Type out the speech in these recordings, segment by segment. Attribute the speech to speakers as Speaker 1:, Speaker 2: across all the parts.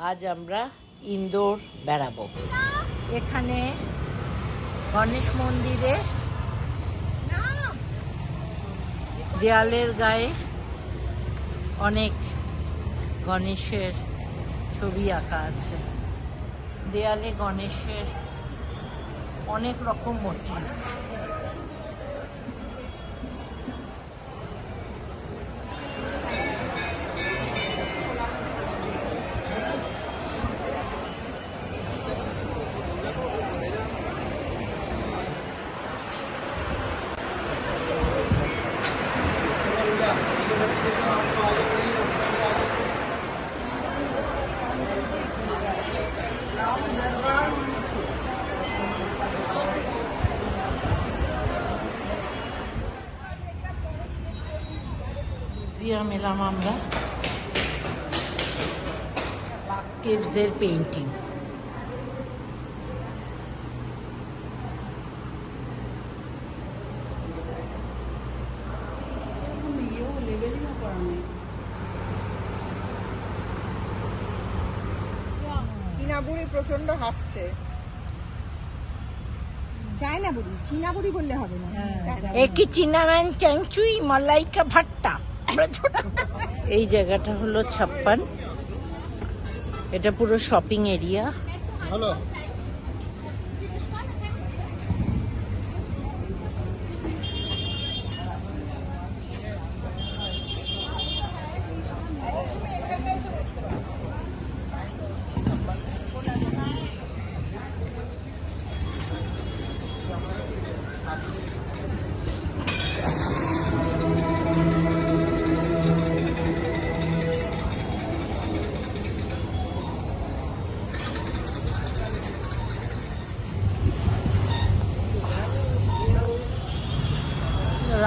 Speaker 1: আজ আমরা ইন্দোর বেড়াবো। এখানে গণেশ মন্দিরে দেয়ালের গায়ে অনেক গণেশের ছবি আঁকা আছে। দেয়ালে গণেশের অনেক রকম মোটিভ। মিউজিয়াম এলাম আমরা, কেভসের পেইন্টিং।
Speaker 2: চীনা বুড়ি প্রচন্ড হাসছে। চায়না বুড়ি, চীনা বুড়ি বললে হবে না।
Speaker 1: একই চীনাম্যান চ্যাংচুই মালাইকা ভাট্টা। এই জায়গাটা হলো 56। এটা পুরো শপিং এরিয়া।
Speaker 3: হ্যালো,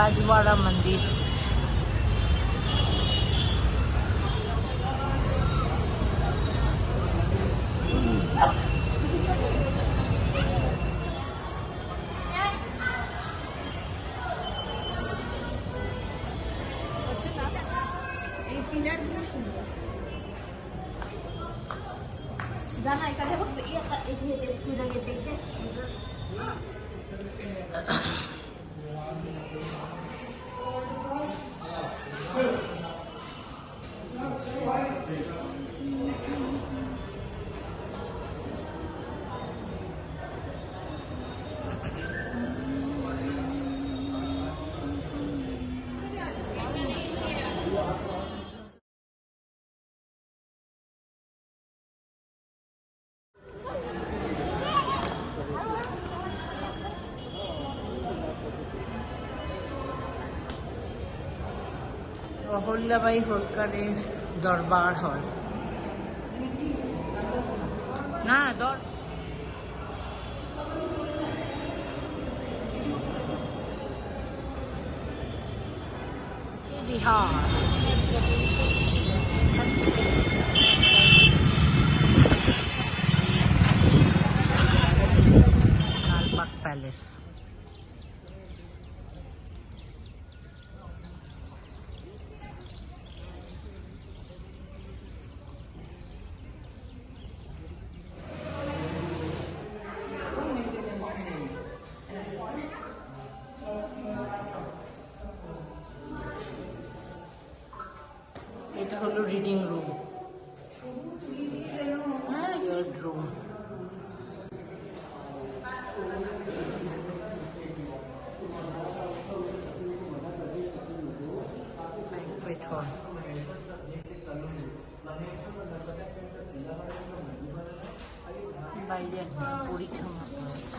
Speaker 1: राजवाड़ा मंदिर।
Speaker 2: এই পিলারগুলো সুন্দর।
Speaker 4: জানা এখানে এগিয়ে দেখতে দেখে
Speaker 1: অহল্যাবাই হোলকারের দরবার হল। না বিহার লালবাগ প্যালেস। এটা হলো রিডিং রুম। হ্যাঁ, ইয়ার্ড রুম। ব্যাংকুয়েট হল। বাইরে পরীক্ষা মতো আছে।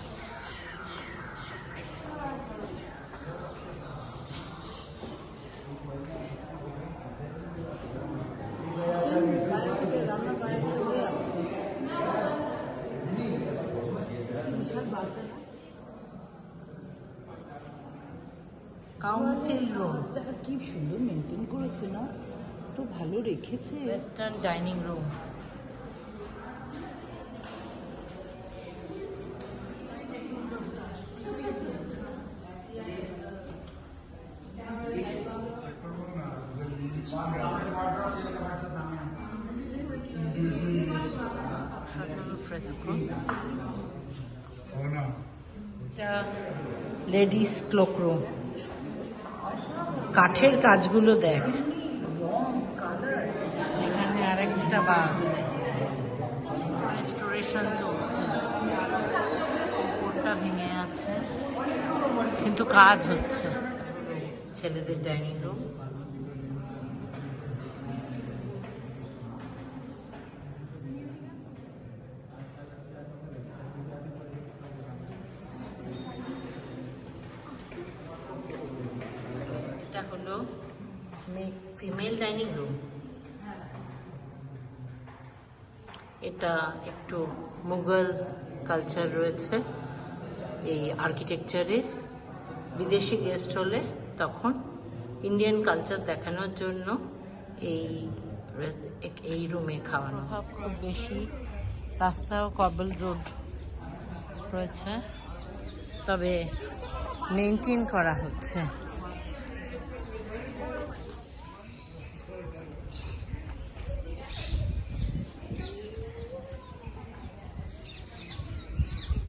Speaker 1: Council room.
Speaker 5: কি সুন্দর মেনটেন করেছে না, তো ভালো রেখেছে।
Speaker 1: Western dining room. Fresco. Ladies cloak room, কাঠের কাজগুলো দেখ। এখানে আরেকটা বাঘ, রেস্টোরেশন চলছে, উপরটা ভেঙে আছে কিন্তু কাজ হচ্ছে। ছেলেদের ডাইনিং রুম, এটা হলো ফিমেল ডাইনিং রুম। এটা একটু মুঘল কালচার রয়েছে এই আর্কিটেকচারে। বিদেশি গেস্ট হলে তখন ইন্ডিয়ান কালচার দেখানোর জন্য এই রুমে খাওয়ানো। খুব বেশি রাস্তাও কবল রোড রয়েছে, তবে মেনটেন করা হচ্ছে।